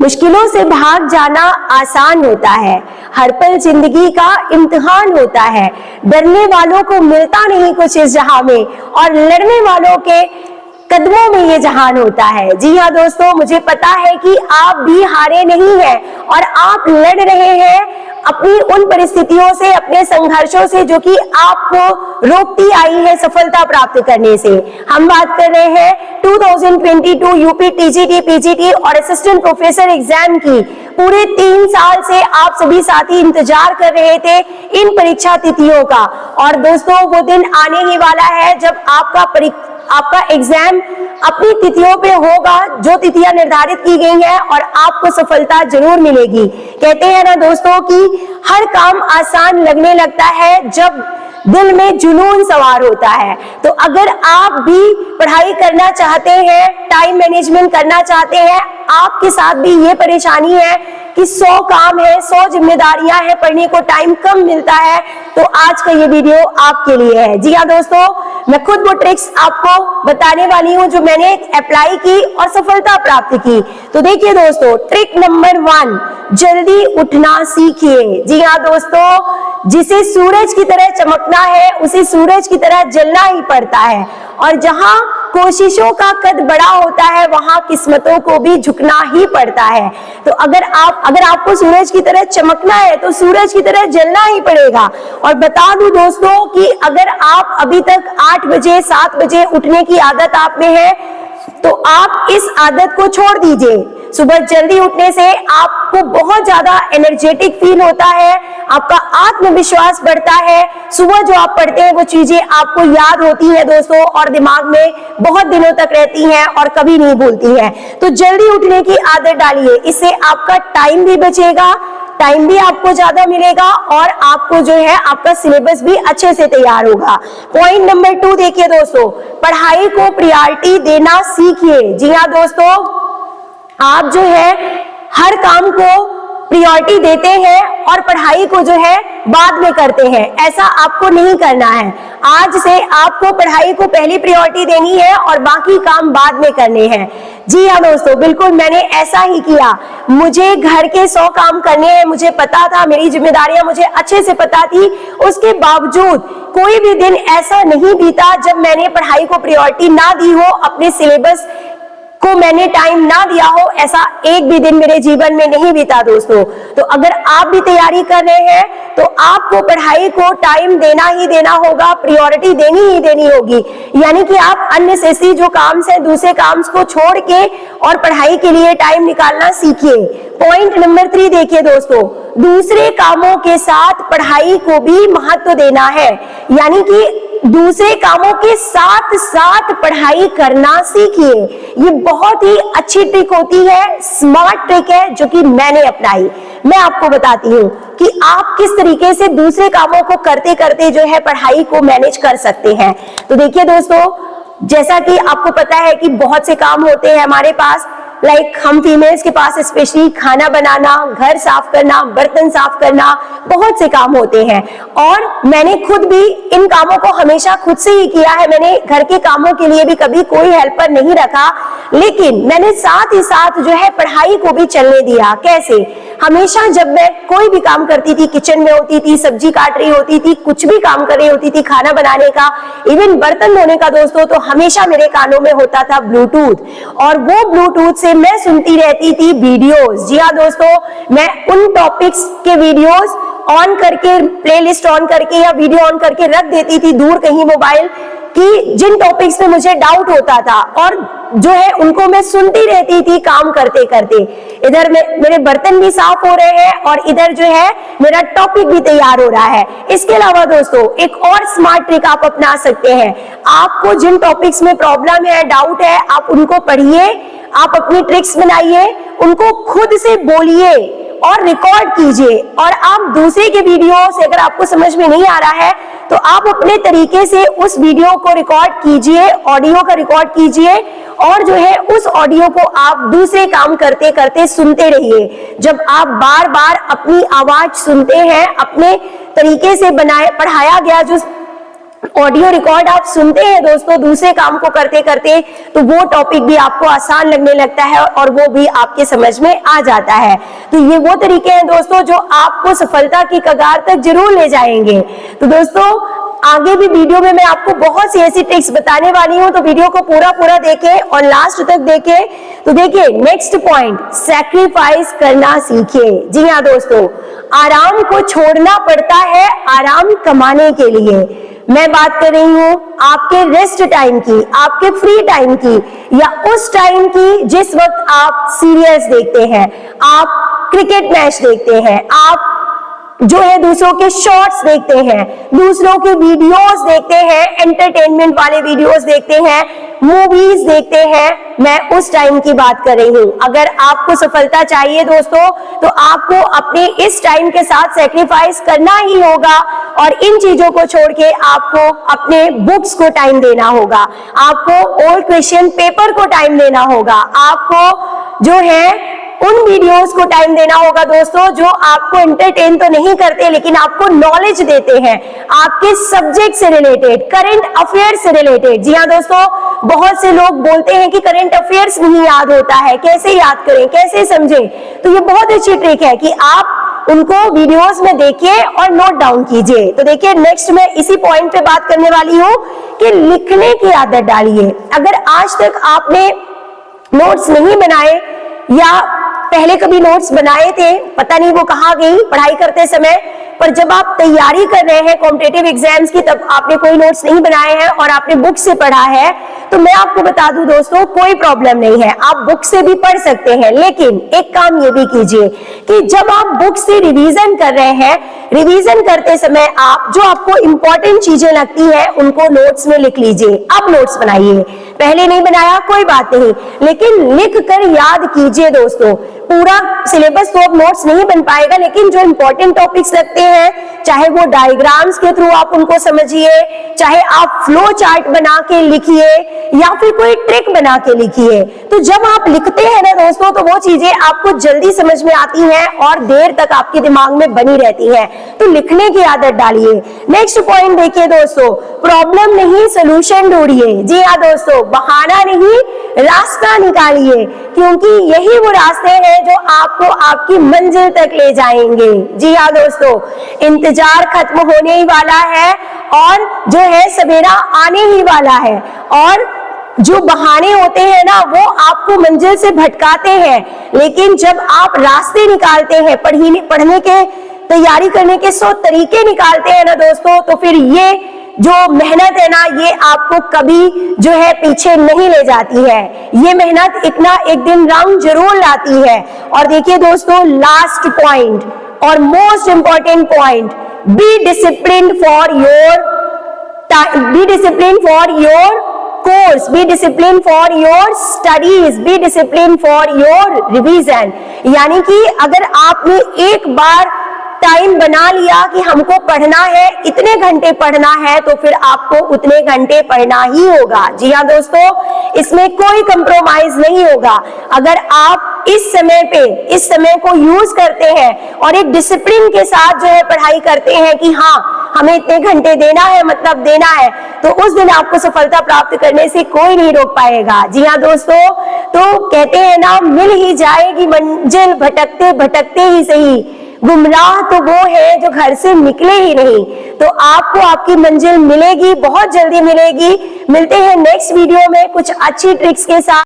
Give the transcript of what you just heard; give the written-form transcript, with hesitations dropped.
मुश्किलों से भाग जाना आसान होता है, हर पल जिंदगी का इम्तिहान होता है। डरने वालों को मिलता नहीं कुछ इस जहां में, और लड़ने वालों के कदमों में ये जहान होता है। जी हाँ दोस्तों, मुझे पता है कि आप भी हारे नहीं हैं और आप लड़ रहे हैं अपनी उन परिस्थितियों से, अपने संघर्षों से जो कि आपको रोकती आई है सफलता प्राप्त करने से। हम बात कर रहे हैं 2022 यूपी टीजीटी, पीजीटी और असिस्टेंट प्रोफेसर एग्जाम की। पूरे 3 साल से आप सभी साथी इंतजार कर रहे थे इन परीक्षा तिथियों का, और दोस्तों वो दिन आने ही वाला है जब आपका एग्जाम अपनी तिथियों पे होगा, जो तिथियां निर्धारित की गई हैं, और आपको सफलता जरूर मिलेगी। कहते हैं ना दोस्तों कि हर काम आसान लगने लगता है जब दिल में जुनून सवार होता है। तो अगर आप भी पढ़ाई करना चाहते हैं, टाइम मैनेजमेंट करना चाहते हैं, आपके साथ भी ये परेशानी है कि 100 काम है, 100 जिम्मेदारियां हैं, पढ़ने को टाइम कम मिलता है, तो आज का ये वीडियो आपके लिए है। जी हाँ दोस्तों, मैं खुद वो ट्रिक्स आपको बताने वाली हूँ जो मैंने अप्लाई की और सफलता प्राप्त की। तो देखिए दोस्तों, ट्रिक नंबर 1, जल्दी उठना सीखिए। जी हाँ दोस्तों, जिसे सूरज की तरह चमकना है उसे सूरज की तरह जलना ही पड़ता है, और जहां कोशिशों का कद बड़ा होता है वहां किस्मतों को भी झुकना ही पड़ता है। तो अगर आपको सूरज की तरह चमकना है तो सूरज की तरह जलना ही पड़ेगा। और बता दूं दोस्तों कि अगर आप अभी तक 8 बजे 7 बजे उठने की आदत आप में है तो आप इस आदत को छोड़ दीजिए। सुबह जल्दी उठने से आपको बहुत ज्यादा एनर्जेटिक फील होता है, आपका आत्मविश्वास बढ़ता है, सुबह जो आप पढ़ते हैं वो चीजें आपको याद होती है दोस्तों, और दिमाग में बहुत दिनों तक रहती हैं और कभी नहीं भूलती हैं। तो जल्दी उठने की आदत डालिए, इससे आपका टाइम भी बचेगा, टाइम भी आपको ज्यादा मिलेगा, और आपको जो है आपका सिलेबस भी अच्छे से तैयार होगा। पॉइंट नंबर 2 देखिए दोस्तों, पढ़ाई को प्रायोरिटी देना सीखिए। जी हाँ दोस्तों, आप जो है हर काम को प्रायोरिटी देते हैं और पढ़ाई को जो है बाद में करते हैं, ऐसा आपको नहीं करना है। आज से आपको पढ़ाई को पहली प्रायोरिटी देनी है और बाकी काम बाद में करने हैं। जी हाँ दोस्तों, बिल्कुल मैंने ऐसा ही किया। मुझे घर के 100 काम करने हैं, मुझे पता था, मेरी जिम्मेदारियां मुझे अच्छे से पता थी। उसके बावजूद कोई भी दिन ऐसा नहीं बीता जब मैंने पढ़ाई को प्रायोरिटी ना दी हो, अपने सिलेबस को मैंने टाइम ना दिया हो, ऐसा एक भी दिन मेरे जीवन में नहीं बीता दोस्तों। तो अगर आप भी तैयारी कर रहे हैं तो आपको पढ़ाई को टाइम देना ही देना होगा, प्रायोरिटी देनी ही देनी होगी। यानी कि आप अननेसेसरी जो काम है दूसरे काम को छोड़ के और पढ़ाई के लिए टाइम निकालना सीखिए। पॉइंट नंबर 3 देखिए दोस्तों, दूसरे कामों के साथ पढ़ाई को भी महत्व देना है। यानी कि दूसरे कामों के साथ साथ पढ़ाई करना सीखिए। ये बहुत ही अच्छी ट्रिक होती है, स्मार्ट ट्रिक है जो कि मैंने अपनाई। मैं आपको बताती हूँ कि आप किस तरीके से दूसरे कामों को करते करते जो है पढ़ाई को मैनेज कर सकते हैं। तो देखिए दोस्तों, जैसा कि आपको पता है कि बहुत से काम होते हैं हमारे पास, हम फीमेल्स के पास स्पेशली खाना बनाना, घर साफ करना, बर्तन साफ करना, बहुत से काम होते हैं, और मैंने खुद भी इन कामों को हमेशा खुद से ही किया है। मैंने घर के कामों के लिए भी कभी कोई हेल्पर नहीं रखा, लेकिन मैंने साथ ही साथ जो है पढ़ाई को भी चलने दिया। कैसे? हमेशा जब मैं कोई भी काम करती थी, किचन में होती थी, सब्जी काट रही होती थी, कुछ भी काम कर रही होती थी, खाना बनाने का, इवन बर्तन धोने का दोस्तों, तो हमेशा मेरे कानों में होता था ब्लूटूथ, और वो ब्लूटूथ से मैं सुनती रहती थी वीडियोस। जी हाँ दोस्तों, मैं उन टॉपिक्स के वीडियोस ऑन करके, प्लेलिस्ट ऑन करके या वीडियो ऑन करके रख देती थी दूर कहीं मोबाइल, कि जिन टॉपिक्स में मुझे डाउट होता था, और जो है उनको मैं सुनती रहती थी काम करते करते। इधर मेरे बर्तन भी साफ हो रहे हैं और इधर जो है मेरा टॉपिक भी तैयार हो रहा है। इसके अलावा दोस्तों एक और स्मार्ट ट्रिक आप अपना सकते हैं। आपको जिन टॉपिक्स में प्रॉब्लम है, डाउट है, आप उनको पढ़िए, आप अपनी ट्रिक्स बनाइए, उनको खुद से बोलिए और रिकॉर्ड कीजिए। और आप दूसरे के वीडियो से अगर आपको समझ में नहीं आ रहा है तो आप अपने तरीके से उस वीडियो को रिकॉर्ड कीजिए, ऑडियो का रिकॉर्ड कीजिए, और जो है उस ऑडियो को आप दूसरे काम करते करते सुनते रहिए। जब आप बार बार अपनी आवाज सुनते हैं, अपने तरीके से पढ़ाया गया जो ऑडियो रिकॉर्ड आप सुनते हैं दोस्तों दूसरे काम को करते करते, तो वो टॉपिक भी आपको आसान लगने लगता है और वो भी आपके समझ में आ जाता है। तो ये वो तरीके हैं दोस्तों जो आपको सफलता की कगार तक जरूर ले जाएंगे। तो दोस्तों आगे भी वीडियो में मैं आपको बहुत सी ऐसी ट्रिक्स बताने वाली हूं, तो वीडियो को पूरा देखें और लास्ट तक देखें। तो देखिए नेक्स्ट पॉइंट, सैक्रिफाइस करना सीखिए। जी हाँ दोस्तों, आराम को छोड़ना पड़ता है आराम कमाने के लिए। मैं बात कर रही हूं आपके रेस्ट टाइम की, आपके फ्री टाइम की, या उस टाइम की जिस वक्त आप सीरियल्स देखते हैं, आप क्रिकेट मैच देखते हैं, आप जो है दूसरों के शॉर्ट्स देखते हैं, दूसरों के वीडियोस देखते हैं, एंटरटेनमेंट वाले वीडियोस देखते हैं, मूवीज देखते हैं। मैं उस टाइम की बात कर रही हूं। अगर आपको सफलता चाहिए दोस्तों, तो आपको अपने इस टाइम के साथ सेक्रीफाइस करना ही होगा और इन चीजों को छोड़ के आपको अपने बुक्स को टाइम देना होगा, आपको ओल्ड क्वेश्चन पेपर को टाइम देना होगा, आपको जो है उन वीडियोस को टाइम देना होगा दोस्तों जो आपको एंटरटेन तो नहीं करते लेकिन आपको नॉलेज देते हैं, आपके सब्जेक्ट से रिलेटेड, करंट अफेयर्स से रिलेटेड। जी हाँ दोस्तों, बहुत से लोग बोलते हैं कि करंट अफेयर्स नहीं याद होता है, कैसे याद करें, कैसे समझें। तो ये बहुत अच्छी ट्रिक है कि आप उनको वीडियोस में देखिए और नोट डाउन कीजिए। तो देखिए नेक्स्ट मैं इसी पॉइंट पे बात करने वाली हूँ कि लिखने की आदत डालिए। अगर आज तक आपने नोट्स नहीं बनाए या पहले कभी नोट्स बनाए थे, पता नहीं वो कहाँ गई पढ़ाई करते समय, पर जब आप तैयारी कर रहे हैं कॉम्पिटिटिव एग्जाम्स की तब आपने कोई नोट्स नहीं बनाए हैं और आपने बुक से पढ़ा है, तो मैं आपको बता दूं दोस्तों कोई प्रॉब्लम नहीं है, आप बुक से भी पढ़ सकते हैं। लेकिन एक काम ये भी कीजिए कि जब आप बुक से रिवीजन कर रहे हैं, रिवीजन करते समय आप जो आपको इंपॉर्टेंट चीजें लगती है उनको नोट्स में लिख लीजिए। अब नोट्स बनाइए, पहले नहीं बनाया कोई बात नहीं, लेकिन लिख कर याद कीजिए दोस्तों। पूरा सिलेबस तो अब नोट्स नहीं बन पाएगा, लेकिन जो इंपॉर्टेंट टॉपिक्स लगते हैं, चाहे वो डायग्राम्स के थ्रू आप उनको समझिए, चाहे आप फ्लो चार्ट बना के लिखिए या फिर कोई ट्रिक बना के लिखिए। तो जब आप लिखते हैं ना दोस्तों, तो वो चीजें आपको जल्दी समझ में आती हैं और देर तक आपके दिमाग में बनी रहती हैं। तो लिखने की आदत डालिए। नेक्स्ट पॉइंट देखिए दोस्तों, प्रॉब्लम नहीं सोल्यूशन ढूंढिए। जी हाँ दोस्तों, बहाना नहीं रास्ता निकालिए, क्योंकि यही वो रास्ते हैं जो आपको आपकी मंजिल तक ले जाएंगे। जी हाँ दोस्तों, इंतजार खत्म होने ही वाला है और जो है सवेरा आने ही वाला है, और जो बहाने होते हैं ना वो आपको मंजिल से भटकाते हैं। लेकिन जब आप रास्ते निकालते हैं, पढ़ने के तैयारी करने के 100 तरीके निकालते हैं ना दोस्तों, तो फिर ये जो मेहनत है ना ये आपको कभी जो है पीछे नहीं ले जाती है। ये मेहनत एक दिन रंग जरूर लाती है। और देखिए दोस्तों, लास्ट पॉइंट और most important point, be disciplined for your course, be discipline for your studies, be discipline for your revision. यानी कि अगर आपने एक बार टाइम बना लिया कि हमको पढ़ना है, इतने घंटे पढ़ना है, तो फिर आपको उतने घंटे पढ़ना ही होगा। जी हाँ दोस्तों, इसमें कोई कंप्रोमाइज नहीं होगा। अगर आप इस समय को यूज करते हैं और एक डिसिप्लिन के साथ जो है पढ़ाई करते हैं कि हाँ हमें इतने घंटे देना है, मतलब देना है, तो उस दिन आपको सफलता प्राप्त करने से कोई नहीं रोक पाएगा। जी हाँ दोस्तों, तो कहते हैं ना, मिल ही जाएगी मंजिल भटकते भटकते ही सही, गुमराह तो वो है जो घर से निकले ही नहीं। तो आपको आपकी मंजिल मिलेगी, बहुत जल्दी मिलेगी। मिलते हैं नेक्स्ट वीडियो में कुछ अच्छी ट्रिक्स के साथ।